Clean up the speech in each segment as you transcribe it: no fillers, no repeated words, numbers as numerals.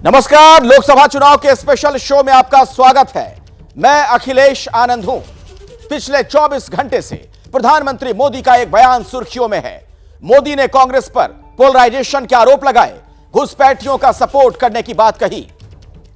नमस्कार, लोकसभा चुनाव के स्पेशल शो में आपका स्वागत है। मैं अखिलेश आनंद हूं। पिछले 24 घंटे से प्रधानमंत्री मोदी का एक बयान सुर्खियों में है। मोदी ने कांग्रेस पर पोलराइजेशन के आरोप लगाए, घुसपैठियों का सपोर्ट करने की बात कही।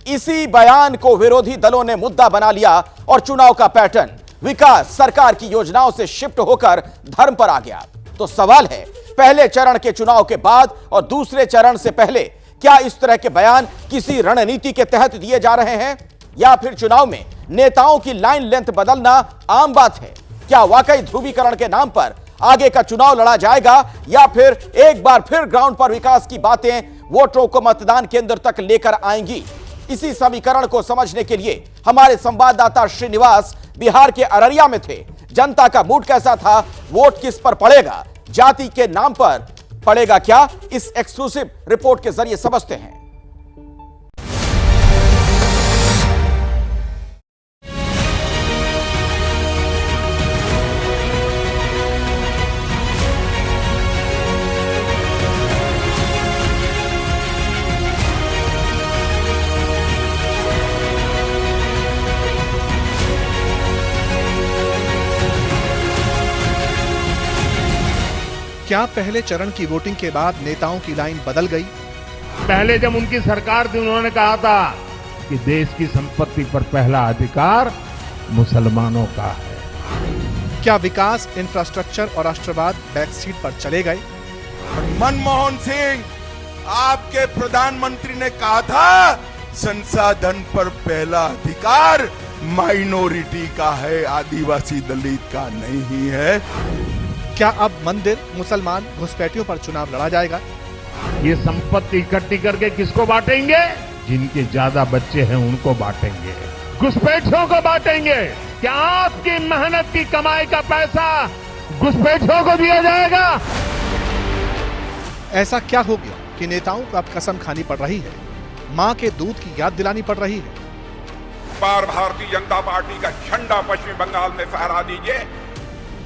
इसी बयान को विरोधी दलों ने मुद्दा बना लिया और चुनाव का पैटर्न विकास सरकार की योजनाओं से शिफ्ट होकर धर्म पर आ गया। तो सवाल है, पहले चरण के चुनाव के बाद और दूसरे चरण से पहले क्या इस तरह के बयान किसी रणनीति के तहत दिए जा रहे हैं, या फिर चुनाव में नेताओं की लाइन लेंथ बदलना आम बात है? क्या वाकई ध्रुवीकरण के नाम पर आगे का चुनाव लड़ा जाएगा, या फिर एक बार फिर ग्राउंड पर विकास की बातें वोटरों को मतदान केंद्र तक लेकर आएंगी? इसी समीकरण को समझने के लिए हमारे संवाददाता श्रीनिवास बिहार के अररिया में थे। जनता का मूड कैसा था, वोट किस पर पड़ेगा, जाति के नाम पर पड़ेगा क्या, इस एक्सक्लूसिव रिपोर्ट के जरिए समझते हैं। क्या पहले चरण की वोटिंग के बाद नेताओं की लाइन बदल गई? पहले जब उनकी सरकार थी उन्होंने कहा था कि देश की संपत्ति पर पहला अधिकार मुसलमानों का है। क्या विकास, इंफ्रास्ट्रक्चर और राष्ट्रवाद बैक सीट पर चले गए? मनमोहन सिंह, आपके प्रधानमंत्री ने कहा था संसाधन पर पहला अधिकार माइनॉरिटी का है, आदिवासी दलित का नहीं है। क्या अब मंदिर, मुसलमान, घुसपैठियों पर चुनाव लड़ा जाएगा? ये संपत्ति इकट्ठी करके किसको बांटेंगे? जिनके ज्यादा बच्चे हैं उनको बांटेंगे, घुसपैठियों को बांटेंगे। क्या आपकी मेहनत की कमाई का पैसा घुसपैठियों को दिया जाएगा? ऐसा क्या हो गया कि नेताओं को अब कसम खानी पड़ रही है, मां के दूध की याद दिलानी पड़ रही है? बार भारतीय जनता पार्टी का झंडा पश्चिम बंगाल में फहरा दीजिए।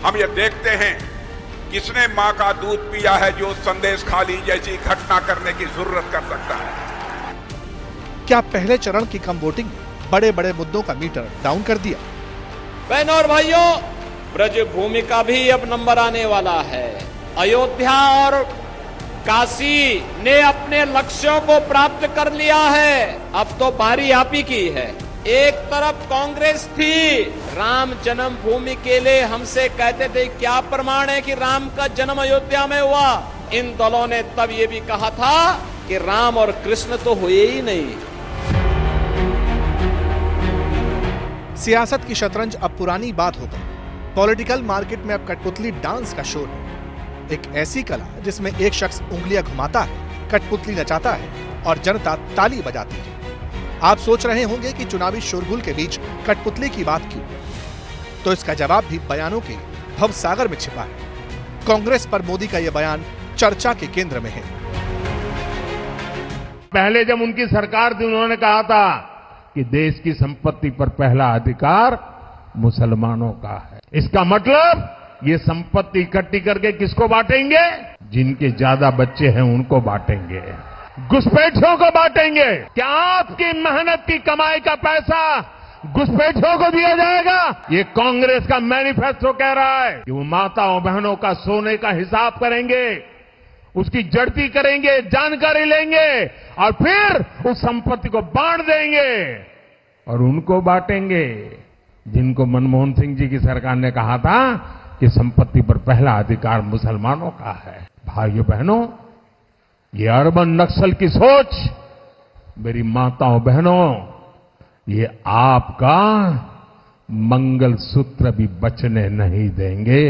हम ये देखते हैं किसने मां का दूध पिया है जो संदेश खाली जैसी घटना करने की जरूरत कर सकता है। क्या पहले चरण की कम वोटिंग ने बड़े बड़े मुद्दों का मीटर डाउन कर दिया? बहनों और भाइयों, ब्रज भूमि का भी अब नंबर आने वाला है। अयोध्या और काशी ने अपने लक्ष्यों को प्राप्त कर लिया है। अब तो बारी आप ही की है। एक तरफ कांग्रेस थी, राम जन्मभूमि के लिए हमसे कहते थे क्या प्रमाण है कि राम का जन्म अयोध्या में हुआ। इन दलों ने तब ये भी कहा था कि राम और कृष्ण तो हुए ही नहीं। सियासत की शतरंज अब पुरानी बात हो गई। पॉलिटिकल मार्केट में अब कठपुतली डांस का शोर है। एक ऐसी कला जिसमें एक शख्स उंगलियां घुमाता है, कठपुतली नचाता है और जनता ताली बजाती है। आप सोच रहे होंगे कि चुनावी शोरगुल के बीच कठपुतली की बात क्यों? तो इसका जवाब भी बयानों के भवसागर में छिपा है। कांग्रेस पर मोदी का यह बयान चर्चा के केंद्र में है। पहले जब उनकी सरकार थी उन्होंने कहा था कि देश की संपत्ति पर पहला अधिकार मुसलमानों का है। इसका मतलब ये संपत्ति इकट्ठी करके किसको बांटेंगे? जिनके ज्यादा बच्चे हैं उनको बांटेंगे, घुसपैठियों को बांटेंगे। क्या आपकी मेहनत की कमाई का पैसा घुसपैठियों को दिया जाएगा? ये कांग्रेस का मैनिफेस्टो कह रहा है कि वो माताओं बहनों का सोने का हिसाब करेंगे, उसकी जड़ती करेंगे, जानकारी लेंगे और फिर उस संपत्ति को बांट देंगे और उनको बांटेंगे जिनको मनमोहन सिंह जी की सरकार ने कहा था कि संपत्ति पर पहला अधिकार मुसलमानों का है। भाइयों बहनों, ये अर्बन नक्सल की सोच, मेरी माताओं बहनों, ये आपका मंगलसूत्र भी बचने नहीं देंगे,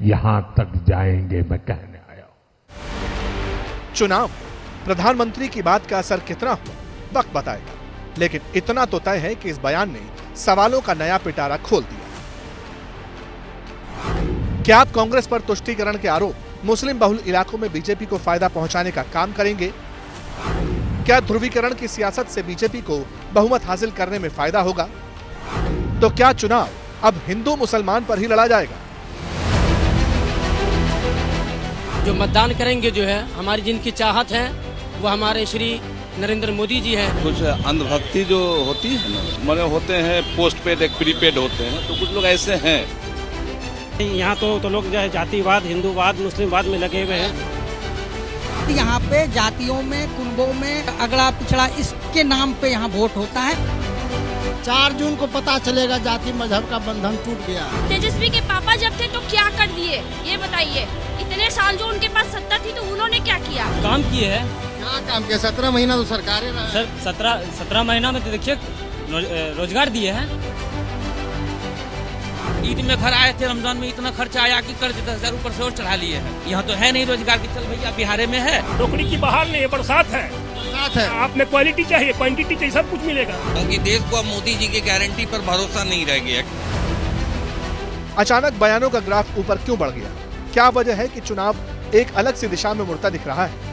यहां तक जाएंगे, मैं कहने आया हूं। चुनाव, प्रधानमंत्री की बात का असर कितना हुआ, वक्त बताएगा। लेकिन इतना तो तय है कि इस बयान ने सवालों का नया पिटारा खोल दिया। क्या आप कांग्रेस पर तुष्टीकरण के आरोप मुस्लिम बहुल इलाकों में बीजेपी को फायदा पहुंचाने का काम करेंगे? क्या ध्रुवीकरण की सियासत से बीजेपी को बहुमत हासिल करने में फायदा होगा? तो क्या चुनाव अब हिंदू मुसलमान पर ही लड़ा जाएगा? जो मतदान करेंगे जो है, हमारी जिनकी चाहत है वो हमारे श्री नरेंद्र मोदी जी हैं। कुछ अंधभक्ति जो होती है ना, माने होते हैं पोस्ट पेड एक प्रीपेड होते हैं, तो कुछ लोग ऐसे हैं। यहाँ तो लोग जो है जातिवाद, हिंदूवाद, मुस्लिमवाद में लगे हुए हैं। यहाँ पे जातियों में, कुंबों में अगला पिछड़ा इसके नाम पे यहाँ वोट होता है। 4 जून को पता चलेगा जाति मजहब का बंधन टूट गया। तेजस्वी के पापा जब थे तो क्या कर दिए ये बताइए। इतने साल जो उनके पास सत्ता थी तो उन्होंने क्या किया? काम किए है। क्या काम किया? 17 महीना तो सरकार रहा है। सर 17 महीना में तो देखिए रोजगार दिए हैं। ईद में घर आए थे, रमजान में इतना खर्चा आया कि कर्ज 10,000 ऊपर से और चढ़ा लिए हैं। यहाँ तो है नहीं रोजगार की, चल भैया बिहार में है। नौकरी की बहार नहीं है, बरसात है। आपने क्वालिटी चाहिए, क्वांटिटी चाहिए, सब कुछ मिलेगा। क्योंकि देश को अब मोदी जी की गारंटी पर भरोसा नहीं रह गया। अचानक बयानों का ग्राफ ऊपर क्यों बढ़ गया? क्या वजह है कि चुनाव एक अलग सी दिशा में मुड़ता दिख रहा है?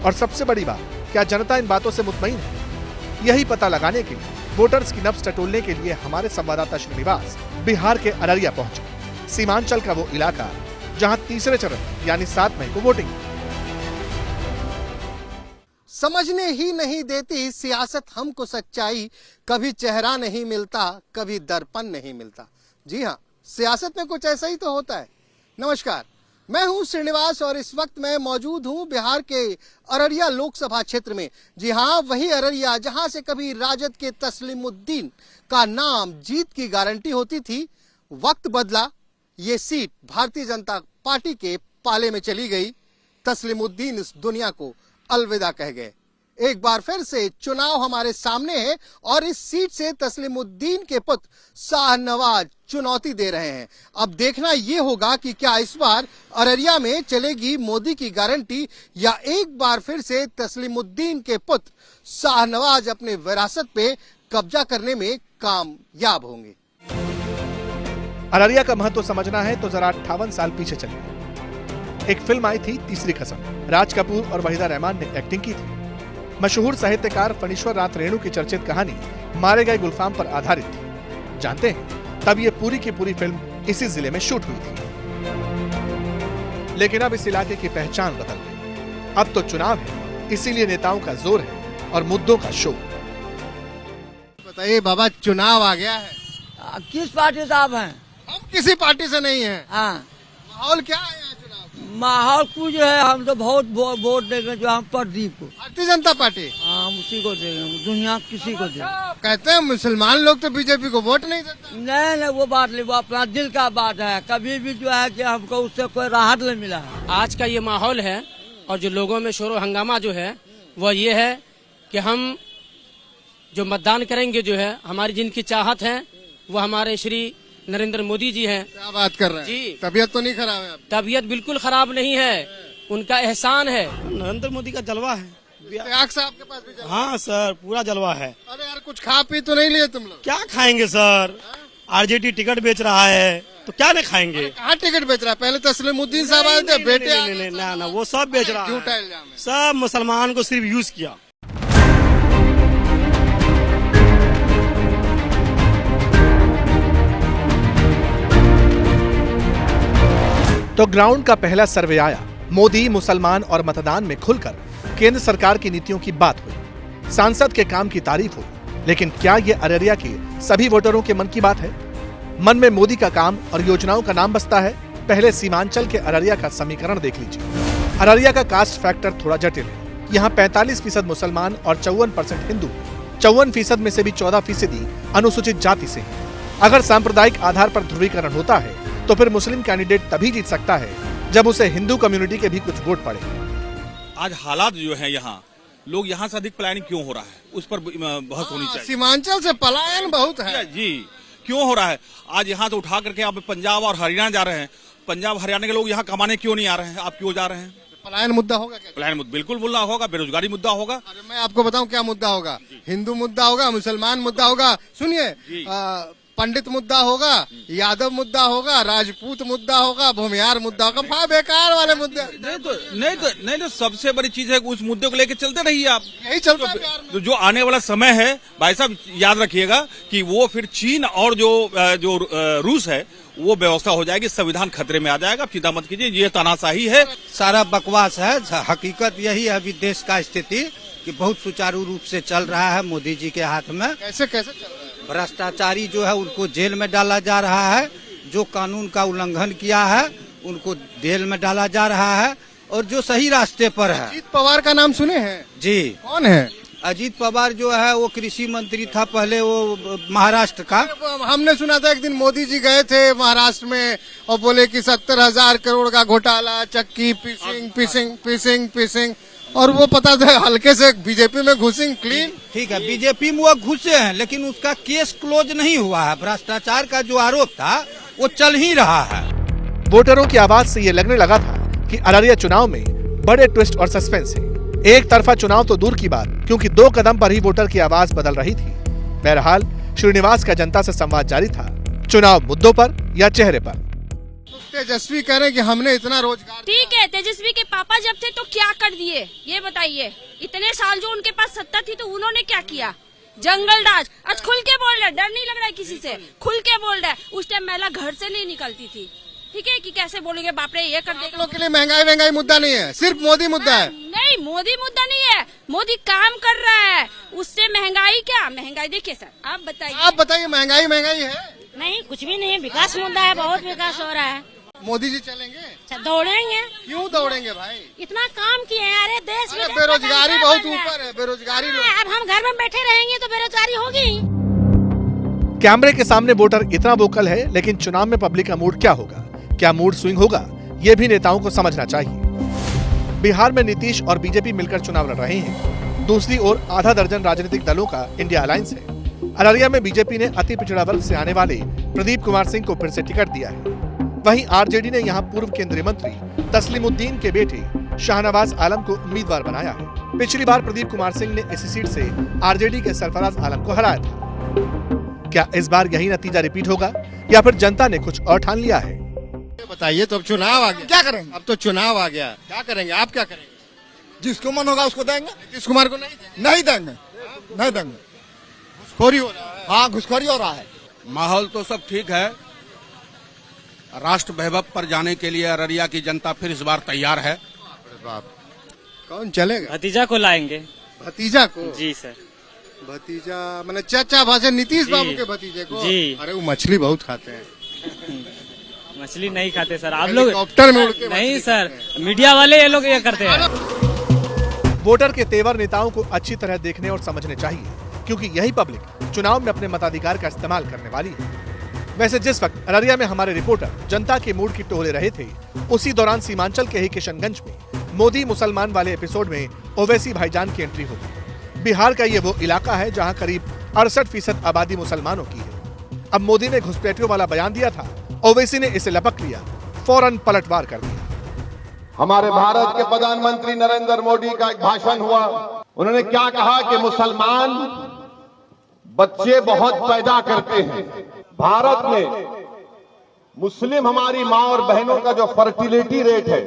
और सबसे बड़ी बात, क्या जनता इन बातों से मुतमईन है? यही पता लगाने के लिए, वोटर्स की नब्ज टटोलने के लिए हमारे संवाददाता श्रीनिवास बिहार के अररिया पहुंचे। सीमांचल का वो इलाका जहां तीसरे चरण यानी 7 मई को वोटिंग। समझने ही नहीं देती सियासत हमको सच्चाई, कभी चेहरा नहीं मिलता, कभी दर्पण नहीं मिलता। जी हाँ, सियासत में कुछ ऐसा ही तो होता है। नमस्कार, मैं हूं श्रीनिवास और इस वक्त मैं मौजूद हूं बिहार के अररिया लोकसभा क्षेत्र में। जी हां, वही अररिया जहां से कभी राजद के तस्लीमुद्दीन का नाम जीत की गारंटी होती थी। वक्त बदला, ये सीट भारतीय जनता पार्टी के पाले में चली गई। तस्लीमुद्दीन इस दुनिया को अलविदा कह गए। एक बार फिर से चुनाव हमारे सामने है और इस सीट से तस्लीमुद्दीन के पुत्र शाहनवाज चुनौती दे रहे हैं। अब देखना यह होगा कि क्या इस बार अररिया में चलेगी मोदी की गारंटी या एक बार फिर से तस्लीमुद्दीन के पुत्र शाहनवाज अपने विरासत पे कब्जा करने में कामयाब होंगे। अररिया का महत्व समझना है तो जरा 58 साल पीछे चलिए। एक फिल्म आई थी तीसरी कसम, राज कपूर और वहीदा रहमान ने एक्टिंग की थी। मशहूर साहित्यकार फणीश्वर नाथ रेणु की चर्चित कहानी मारे गए गुलफाम पर आधारित थी। जानते हैं, तब ये पूरी की पूरी फिल्म इसी जिले में शूट हुई थी। लेकिन अब इस इलाके की पहचान बदल गई। अब तो चुनाव है, इसीलिए नेताओं का जोर है और मुद्दों का शोर। बताइए बाबा, चुनाव आ गया है, किस पार्टी से आप हैं? हम किसी पार्टी से नहीं हैं। हाँ, माहौल क्या है यहाँ चुनाव? माहौल कुछ है, हम तो बहुत वोट देंगे जो हम प्रदीप को, भारतीय जनता पार्टी। हाँ, उसी को देंगे, दुनिया किसी को देंगे। कहते हैं मुसलमान लोग तो बीजेपी को वोट नहीं देते। नहीं, वो बात नहीं, वो अपना दिल का बात है। कभी भी जो है कि हमको उससे कोई राहत नहीं मिला है। आज का ये माहौल है और जो लोगों में शोर हंगामा जो है वह ये है कि हम जो मतदान करेंगे, जो है हमारी जिनकी चाहत है वो हमारे श्री नरेंद्र मोदी जी हैं। क्या बात कर रहे हैं जी? तबीयत तो नहीं खराब है? तबीयत बिल्कुल खराब नहीं है, उनका एहसान है। नरेंद्र मोदी का जलवा है। से आपके पास भी जलवा? हाँ सर, पूरा जलवा है। अरे यार, कुछ खा पी तो नहीं लिए तुम लोग? क्या खाएंगे सर? आरजेडी टिकट बेच रहा है तो क्या नहीं खाएंगे? कहाँ टिकट बेच रहा है? पहले तस्लीमुद्दीन साहब आए थे, बेटे ना, वो सब बेच रहा है। सब मुसलमान को सिर्फ यूज किया। तो ग्राउंड का पहला सर्वे आया। मोदी, मुसलमान और मतदान में खुलकर केंद्र सरकार की नीतियों की बात हुई। सांसद के काम की तारीफ हुई। लेकिन क्या ये अररिया के सभी वोटरों के मन की बात है? मन में मोदी का काम और योजनाओं का नाम बसता है? पहले सीमांचल के अररिया का समीकरण देख लीजिए। अररिया का कास्ट फैक्टर थोड़ा जटिल है। यहाँ 45% मुसलमान और 54% हिंदू। 54% में से भी 14% अनुसूचित जाति से है। अगर सांप्रदायिक आधार पर ध्रुवीकरण होता है तो फिर मुस्लिम कैंडिडेट तभी जीत सकता है जब उसे हिंदू कम्युनिटी के भी कुछ वोट पड़े। आज हालात जो है, यहाँ लोग यहाँ से अधिक पलायन क्यों हो रहा है, उस पर बहस होनी चाहिए। सीमांचल से पलायन बहुत है जी, क्यों हो रहा है? आज यहाँ से उठा करके आप पंजाब और हरियाणा जा रहे हैं। पंजाब हरियाणा के लोग यहाँ कमाने क्यों नहीं आ रहे हैं? आप क्यों जा रहे हैं? पलायन मुद्दा होगा क्या? पलायन मुद्दा बिल्कुल बोलना होगा, बेरोजगारी मुद्दा होगा। अरे मैं आपको बताऊं क्या मुद्दा होगा। हिंदू मुद्दा होगा, मुसलमान मुद्दा होगा, सुनिए, पंडित मुद्दा होगा, यादव मुद्दा होगा, राजपूत मुद्दा होगा, भूमियार मुद्दा होगा, बेकार वाले मुद्दे। नहीं तो सबसे बड़ी चीज है उस मुद्दे को लेकर चलते रहिए आप। यही चलता है। जो आने वाला समय है भाई साहब, याद रखिएगा कि वो फिर चीन और जो रूस है वो व्यवस्था हो जाएगी, संविधान खतरे में आ जाएगा। चिंता मत कीजिए, ये तानाशाही है, सारा बकवास है। हकीकत यही है अभी देश का स्थिति कि बहुत सुचारू रूप से चल रहा है मोदी जी के हाथ में। कैसे कैसे चल रहा है? भ्रष्टाचारी जो है उनको जेल में डाला जा रहा है, जो कानून का उल्लंघन किया है उनको जेल में डाला जा रहा है, और जो सही रास्ते पर है। अजीत पवार का नाम सुने हैं? जी। कौन है अजीत पवार? जो है वो कृषि मंत्री था पहले, वो महाराष्ट्र का। हमने सुना था एक दिन मोदी जी गए थे महाराष्ट्र में और बोले कि 70,000 करोड़ का घोटाला, चक्की पीसिंग, और वो पता था हल्के से बीजेपी में घुसिंग क्लीन। ठीक है, बीजेपी में वो घुसे हैं, लेकिन उसका केस क्लोज नहीं हुआ है। भ्रष्टाचार का जो आरोप था वो चल ही रहा है। वोटरों की आवाज से ये लगने लगा था कि अररिया चुनाव में बड़े ट्विस्ट और सस्पेंस है। एक तरफा चुनाव तो दूर की बात, क्योंकि 2 कदम पर ही वोटर की आवाज बदल रही थी। बहरहाल श्रीनिवास का जनता से संवाद जारी था, चुनाव मुद्दों पर या चेहरे पर। तेजस्वी कह रहे कि हमने इतना रोजगार। ठीक है, तेजस्वी के पापा जब थे तो क्या कर दिए ये बताइए। इतने साल जो उनके पास सत्ता थी तो उन्होंने क्या किया? जंगल राज। आज खुल के बोल रहा है, डर नहीं लग रहा है किसी से, खुल के बोल रहा है। उस टाइम महिला घर से नहीं निकलती थी। ठीक है कि कैसे बोलेंगे बाप रे ये कर देगा। लोगों के लिए महंगाई मुद्दा नहीं है, सिर्फ मोदी मुद्दा है। नहीं, मोदी मुद्दा नहीं है, मोदी काम कर रहा है, उससे महंगाई क्या? महंगाई देखिए सर, आप बताइए महंगाई है? नहीं, कुछ भी नहीं, विकास मुद्दा है, बहुत विकास हो रहा है। मोदी जी चलेंगे? दौड़ेंगे। क्यों दौड़ेंगे भाई? इतना काम किए हैं, अरे देश में बेरोजगारी बहुत ऊपर है, बेरोजगारी। अब हम घर में बैठे रहेंगे तो बेरोजगारी होगी। कैमरे के सामने वोटर इतना वोकल है, लेकिन चुनाव में पब्लिक का मूड क्या होगा? क्या मूड स्विंग होगा? ये भी नेताओं को समझना चाहिए। बिहार में नीतीश और बीजेपी मिलकर चुनाव लड़ रहे हैं। दूसरी ओर आधा दर्जन राजनीतिक दलों का इंडिया अलायंस है। अररिया में बीजेपी ने अति पिछड़ा वर्ग से आने वाले प्रदीप कुमार सिंह को फिर से टिकट दिया है। वहीं आरजेडी ने यहां पूर्व केंद्रीय मंत्री तस्लीमुद्दीन के बेटे शाहनवाज आलम को उम्मीदवार बनाया है। पिछली बार प्रदीप कुमार सिंह ने इसी सीट से आरजेडी के सरफराज आलम को हराया था। क्या इस बार यही नतीजा रिपीट होगा या फिर जनता ने कुछ और ठान लिया है? बताइए। तो अब चुनाव आ गया, क्या करेंगे? अब तो चुनाव आ गया, क्या करेंगे? आप क्या करेंगे? जिसको मन होगा उसको देंगे। नीतीश कुमार को नहीं देंगे। घुसखोरी हो रहा है। हाँ, घुसखोरी हो रहा है। माहौल तो सब ठीक है। राष्ट्र वैभव पर जाने के लिए अररिया की जनता फिर इस बार तैयार है। कौन चलेगा? भतीजा को लाएंगे। भतीजा को? जी सर। भतीजा मैंने चाचा भाषण नीतीश बाबू के भतीजे को? जी। अरे वो मछली बहुत खाते हैं। मछली नहीं खाते सर, आप लोग हेलीकॉप्टर में उड़ के नहीं सर, मीडिया वाले ये लोग ये करते हैं। वोटर के तेवर नेताओं को अच्छी तरह देखने और समझने चाहिए, क्योंकि यही पब्लिक चुनाव में अपने मताधिकार का इस्तेमाल करने वाली है। वैसे जिस वक्त अररिया में हमारे रिपोर्टर जनता के मूड की टोले रहे थे, उसी दौरान सीमांचल के ही किशनगंज में मोदी मुसलमान वाले एपिसोड में ओवैसी भाईजान की एंट्री होगी। बिहार का ये वो इलाका है जहां करीब 68% आबादी मुसलमानों की है। अब मोदी ने घुसपैठियों वाला बयान दिया था, ओवैसी ने इसे लपक लिया, फौरन पलटवार कर दिया। हमारे भारत के प्रधानमंत्री नरेंद्र मोदी का एक भाषण हुआ, उन्होंने क्या कहा कि मुसलमान बच्चे बहुत पैदा करते हैं। भारत में मुस्लिम हमारी मां और बहनों का जो फर्टिलिटी रेट है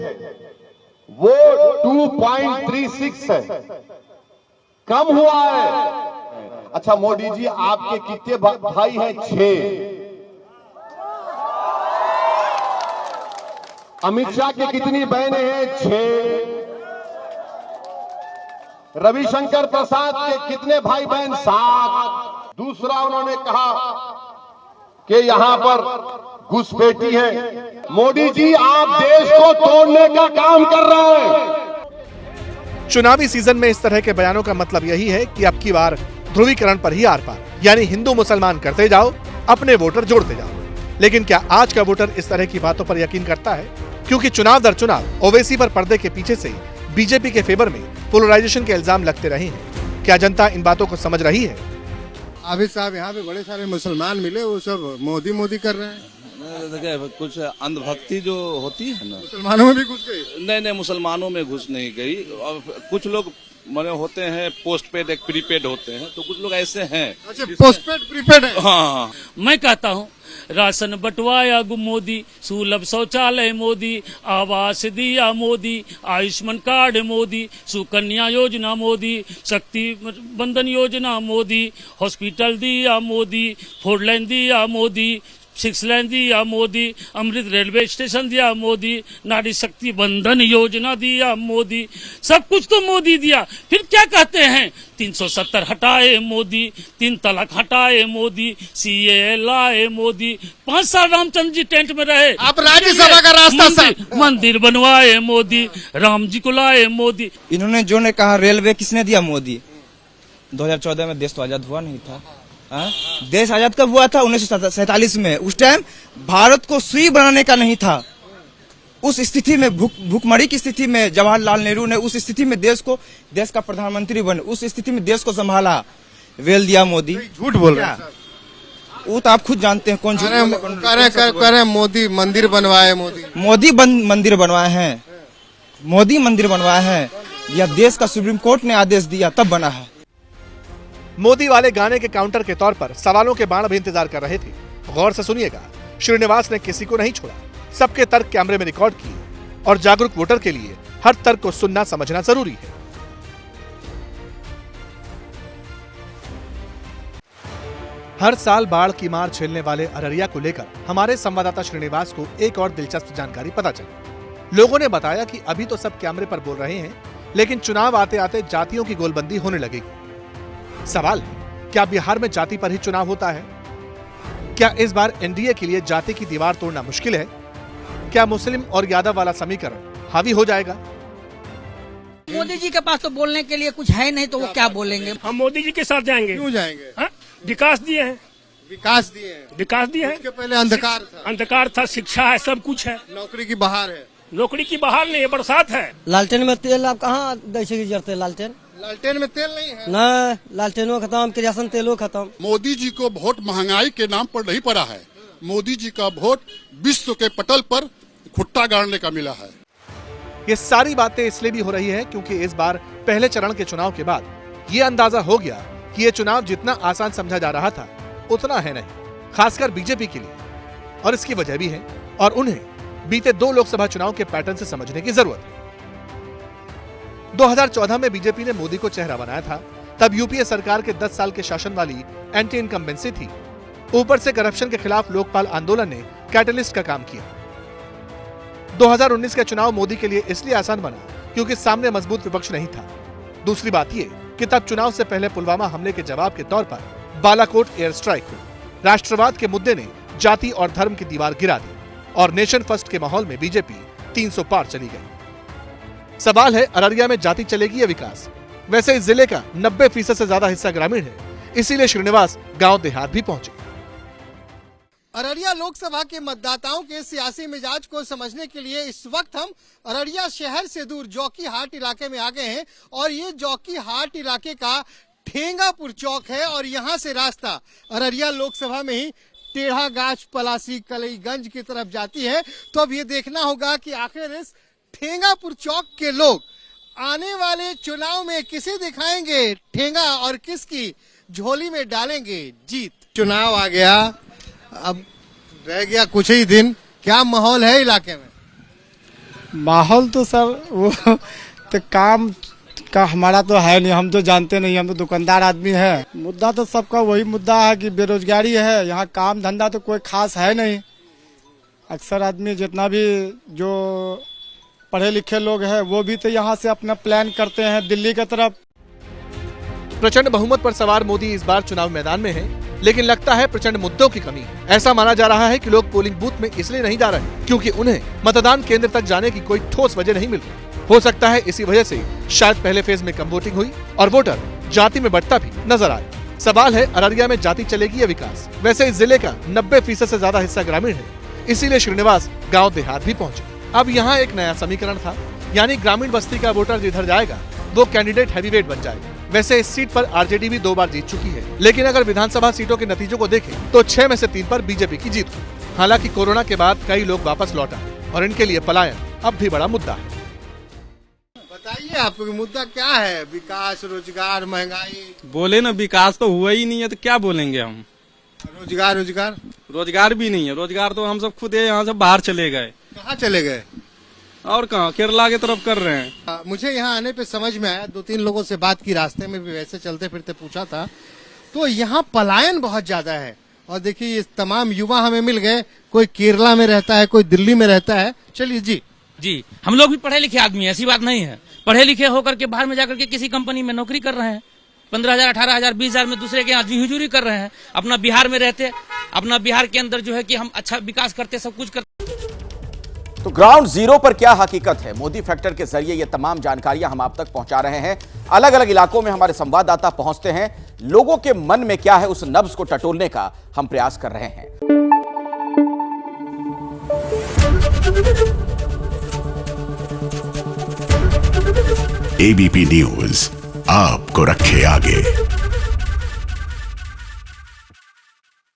वो 2.36 है, कम हुआ है। अच्छा मोदी जी, आपके कितने भाई हैं? 6। अमित शाह की कितनी बहनें हैं? 6। रविशंकर प्रसाद के कितने भाई बहन? 7। दूसरा उन्होंने कहा कि यहां पर घुसपैठी है। मोदी जी, आप देश को तोड़ने का काम कर रहे हैं। चुनावी सीजन में इस तरह के बयानों का मतलब यही है कि अब की बार ध्रुवीकरण पर ही आर पार, यानी हिंदू मुसलमान करते जाओ, अपने वोटर जोड़ते जाओ। लेकिन क्या आज का वोटर इस तरह की बातों पर यकीन करता है? क्योंकि चुनाव दर चुनाव ओवैसी पर पर्दे के पीछे से बीजेपी के फेवर में पोलराइजेशन के इल्जाम लगते रहे हैं। क्या जनता इन बातों को समझ रही है? आबिद साहब, यहाँ पे बड़े सारे मुसलमान मिले, वो सब मोदी कर रहे हैं। देखिए, कुछ अंधभक्ति जो होती है ना, मुसलमानों में भी घुस गई। नहीं, मुसलमानों में घुस नहीं गई। और कुछ लोग मने होते हैं पोस्ट पेड, एक प्रीपेड होते हैं, तो कुछ लोग ऐसे हैं। अच्छा, पोस्ट पेड प्रीपेड है। हाँ, मैं कहता हूँ राशन बंटवाया मोदी, सुलभ शौचालय मोदी, आवास दिया मोदी, आयुष्मान कार्ड मोदी, सुकन्या योजना मोदी, शक्ति बंधन योजना मोदी, हॉस्पिटल दिया मोदी, 4 लाइन दिया मोदी, 6 लेन दिया मोदी, अमृत रेलवे स्टेशन दिया मोदी, नारी शक्ति बंधन योजना दिया मोदी, सब कुछ तो मोदी दिया। फिर क्या कहते हैं, 370 हटाए मोदी, 3 तलाक हटाए मोदी, सीए लाए मोदी, 5 साल रामचंद्र जी टेंट में रहे, आप राज्यसभा का रास्ता मंदिर बनवाए मोदी, राम जी को लाए मोदी। इन्होंने जो ने कहा रेलवे किसने दिया, मोदी। 2014 में देश तो आजाद हुआ नहीं था। देश आजाद कब हुआ था, 1947 में। उस टाइम भारत को सुई बनाने का नहीं था। उस स्थिति में भूखमरी की स्थिति में जवाहरलाल नेहरू ने उस स्थिति में देश का प्रधानमंत्री बने, उस स्थिति में देश को संभाला, वेल दिया मोदी। झूठ बोल रहे हैं, वो तो आप खुद जानते हैं कौन करे मोदी मंदिर बनवाए, मोदी मंदिर बनवाए हैं, मोदी मंदिर बनवाए हैं, या देश का सुप्रीम कोर्ट ने आदेश दिया तब बना है। मोदी वाले गाने के काउंटर के तौर पर सवालों के बाण भी इंतजार कर रहे थे। गौर से सुनिएगा, श्रीनिवास ने किसी को नहीं छोड़ा, सबके तर्क कैमरे में रिकॉर्ड किए, और जागरूक वोटर के लिए हर तर्क को सुनना समझना जरूरी है। हर साल बाढ़ की मार झेलने वाले अररिया को लेकर हमारे संवाददाता श्रीनिवास को एक और दिलचस्प जानकारी पता चली। लोगों ने बताया कि अभी तो सब कैमरे पर बोल रहे हैं, लेकिन चुनाव आते आते जातियों की गोलबंदी होने लगेगी। सवाल, क्या बिहार में जाति पर ही चुनाव होता है? क्या इस बार एनडीए के लिए जाति की दीवार तोड़ना मुश्किल है? क्या मुस्लिम और यादव वाला समीकरण हावी हो जाएगा? मोदी जी के पास तो बोलने के लिए कुछ है नहीं, तो वो क्या बोलेंगे? हम मोदी जी के साथ जाएंगे। क्यों जाएंगे? विकास दिए हैं, विकास दिए हैं, विकास दिए हैं। उसके पहले अंधकार था, शिक्षा है, सब कुछ है। नौकरी की बहार है, नौकरी की बहार नहीं है, बरसात है। लालटेन में तेल आप कहाँ दैसे जरते? लालटेन में तेल नहीं है ना, लालटेनों खत्म, किरासन तेलों खत्म। मोदी जी को वोट महंगाई के नाम पर नहीं पड़ा है, मोदी जी का वोट विश्व के पटल पर खुट्टा गाड़ने का मिला है। ये सारी बातें इसलिए भी हो रही है क्योंकि इस बार पहले चरण के चुनाव के बाद ये अंदाजा हो गया कि ये चुनाव जितना आसान समझा जा रहा था उतना है नहीं, खासकर बीजेपी के लिए। और इसकी वजह भी है, और उन्हें बीते 2 लोकसभा चुनाव के पैटर्न से समझने की जरूरत है। 2014 में बीजेपी ने मोदी को चेहरा बनाया था, तब यूपीए सरकार के 10 साल के शासन वाली एंटी इनकम्बेंसी थी। ऊपर से करप्शन के खिलाफ लोकपाल आंदोलन ने कैटलिस्ट का काम किया। 2019 का चुनाव मोदी के लिए इसलिए आसान बना क्योंकि सामने मजबूत विपक्ष नहीं था। दूसरी बात यह कि तब चुनाव से पहले पुलवामा हमले के जवाब के तौर पर बालाकोट एयर स्ट्राइक हुई। राष्ट्रवाद के मुद्दे ने जाति और धर्म की दीवार गिरा दी, और नेशन फर्स्ट के माहौल में बीजेपी 300 पार चली गई। सवाल है, अररिया में जाति चलेगी या विकास? वैसे इस जिले का 90% से ज्यादा हिस्सा ग्रामीण है, इसीलिए श्रीनिवास गांव देहात भी पहुंचे। अररिया लोकसभा के मतदाताओं के सियासी मिजाज को समझने के लिए इस वक्त हम अररिया शहर से दूर जौकी हाट इलाके में आ गए हैं, और ये जौकी हाट इलाके का ठेंगापुर चौक है, और यहाँ से रास्ता अररिया लोकसभा में ही टेढ़ा गाछ पलासी कलईगंज की तरफ जाती है। तो अब ये देखना होगा कि आखिर इस ठेंगापुर चौक के लोग आने वाले चुनाव में किसे दिखाएंगे ठेंगा, और किसकी झोली में डालेंगे जीत। चुनाव आ गया, अब रह गया कुछ ही दिन, क्या माहौल है इलाके में? माहौल तो सर वो तो काम का हमारा तो है नहीं, हम तो जानते नहीं, हम तो दुकानदार आदमी है। मुद्दा तो सबका वही मुद्दा है कि बेरोजगारी है, यहाँ काम धंधा तो कोई खास है नहीं। अक्सर आदमी जितना भी जो पढ़े लिखे लोग हैं वो भी तो यहाँ से अपना प्लान करते हैं दिल्ली की तरफ। प्रचंड बहुमत पर सवार मोदी इस बार चुनाव मैदान में है, लेकिन लगता है प्रचंड मुद्दों की कमी है। ऐसा माना जा रहा है कि लोग पोलिंग बूथ में इसलिए नहीं जा रहे क्योंकि उन्हें मतदान केंद्र तक जाने की कोई ठोस वजह नहीं मिल रही। हो सकता है इसी वजह से शायद पहले फेज में कम वोटिंग हुई और वोटर जाति में बढ़ता भी नजर आए। सवाल है, अररिया में जाति चलेगी या विकास? वैसे इस जिले का 90% से ज्यादा हिस्सा ग्रामीण है, इसीलिए श्रीनिवास गाँव देहात भी पहुँचे। अब यहाँ एक नया समीकरण था, यानी ग्रामीण बस्ती का वोटर जिधर जाएगा वो कैंडिडेट हैवीवेट बन जाएगा। वैसे इस सीट पर आरजेडी भी 2 बार जीत चुकी है, लेकिन अगर विधानसभा सीटों के नतीजों को देखें तो 6 में से 3 पर बीजेपी की जीत हुई। हालांकि कोरोना के बाद कई लोग वापस लौट आए और इनके लिए पलायन अब भी बड़ा मुद्दा है। बताइए आपको मुद्दा क्या है? विकास, रोजगार, महंगाई? बोले ना, विकास तो हुआ ही नहीं है तो क्या बोलेंगे हम? रोजगार भी नहीं है। रोजगार तो हम सब खुद यहाँ से बाहर चले गए। कहाँ चले गए? और कहाँ, केरला की तरफ कर रहे हैं। मुझे यहाँ आने पे समझ में आया, 2-3 लोगों से बात की, रास्ते में भी वैसे चलते फिरते पूछा था, तो यहाँ पलायन बहुत ज्यादा है। और देखिए ये तमाम युवा हमें मिल गए, कोई केरला में रहता है, कोई दिल्ली में रहता है। चलिए जी, हम लोग भी पढ़े लिखे आदमी हैं, ऐसी बात नहीं है। पढ़े लिखे होकर के बाहर में जाकर के किसी कंपनी में नौकरी कर रहे हैं, 15,000, 18,000, 20,000 में दूसरे के यहाँ हुजूरी कर रहे हैं। अपना बिहार में रहते, अपना बिहार के अंदर जो है कि हम अच्छा विकास करते, सब कुछ करते। तो ग्राउंड जीरो पर क्या हकीकत है, मोदी फैक्टर के जरिए ये तमाम जानकारियां हम आप तक पहुंचा रहे हैं। अलग अलग इलाकों में हमारे संवाददाता पहुंचते हैं, लोगों के मन में क्या है उस नब्ज को टटोलने का हम प्रयास कर रहे हैं। एबीपी न्यूज आपको रखे आगे।